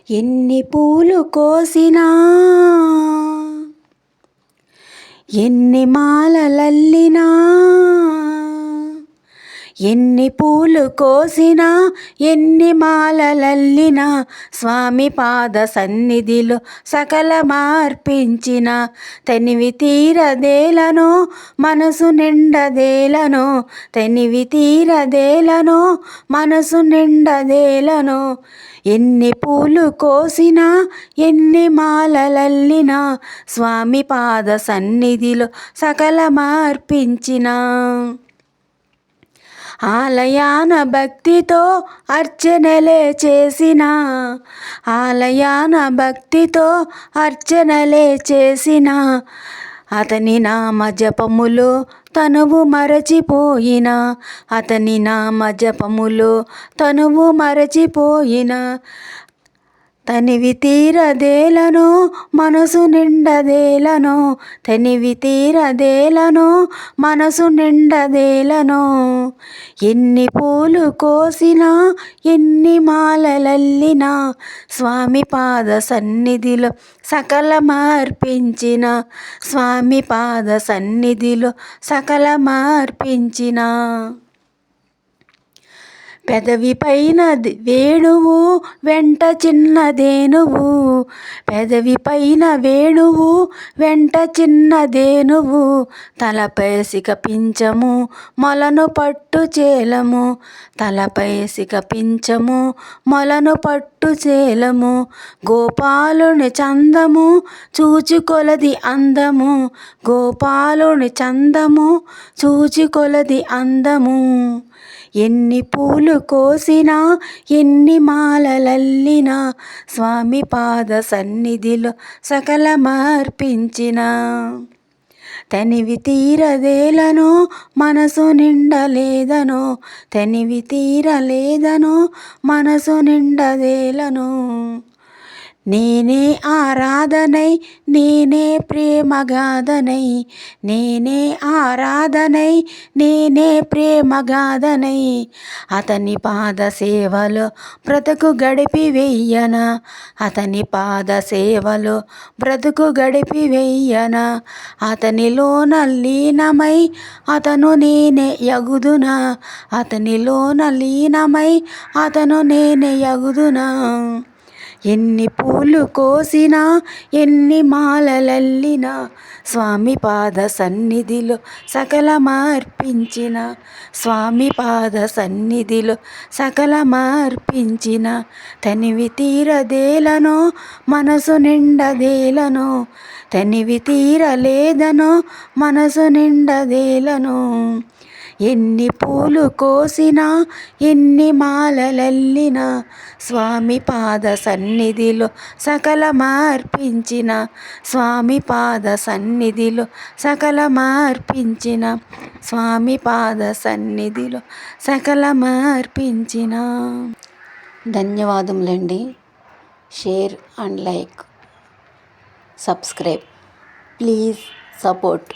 ఎన్ని పూలు కోసినా ఎన్ని మాలలల్లినా ఎన్ని పూలు కోసినా ఎన్ని మాలలల్లినా స్వామి పాద సన్నిధిలో సకలమార్పించిన తనివి తీరదేలను మనసు నిండదేలను తనివి తీరదేలను మనసు నిండదేలను ఎన్ని పూలు కోసినా ఎన్ని మాలలల్లినా స్వామి పాద సన్నిధిలో సకలమార్పించిన ఆలయాన భక్తితో అర్చనలే చేసిన ఆలయాన భక్తితో అర్చనలే చేసిన అతని నామ జపములో తనువు మరచిపోయిన అతని నామ జపములో తనువు మరచిపోయిన తనివి తీరదేలను మనసు నిండదేలను తనివి తీరదేలను మనసు నిండదేలను ఎన్ని పూలు కోసినా ఎన్ని మాలలల్లినా స్వామి పాద సన్నిధిలో సకలమార్పించిన స్వామి పాద సన్నిధిలో సకలమార్పించిన పెదవి పైన వేణువు వెంట చిన్నదేనువు పెదవి పైన వేణువు వెంట చిన్నదేనువు తలపై సికపించము మొలను పట్టు చేలము తలపై సికపించము మొలను పట్టు చేలము గోపాలుని చందము చూచికొలది అందము గోపాలుని చందము చూచికొలది అందము ఎన్ని పూలు కోసినా ఎన్ని మాలలల్లినా స్వామి పాద సన్నిధిలో సకలమార్పించిన తనివి తీరదేలను మనసు నిండలేదను తనివి తీరలేదను మనసు నిండదేలను నేనే ఆరాధనై నేనే ప్రేమగాధనై నేనే ఆరాధనై నేనే ప్రేమగాధనై అతని పాద సేవలో బ్రతుకు గడిపి వెయ్యన అతని పాద సేవలో బ్రతుకు గడిపి వెయ్యన అతనిలోన లీనమై అతను నేనే యగుదునా అతనిలోన లీనమై అతను నేనే యగుదునా ఎన్ని పూలు కోసినా ఎన్ని మాలలల్లినా స్వామి పాద సన్నిధిలో సకలమార్పించిన స్వామి పాద సన్నిధిలో సకలమార్పించిన తనివి తీరదేలను మనసు నిండదేలను తనివి తీరలేదను మనసు నిండదేలను ఎన్ని పూలు కోసినా ఎన్ని మాలలల్లినా స్వామి పాద సన్నిధిలో సకలమార్పించిన స్వామి పాద సన్నిధిలో సకలమార్పించిన స్వామి పాద సన్నిధిలో సకలమార్పించిన. ధన్యవాదములండి. Share and like, subscribe, please support.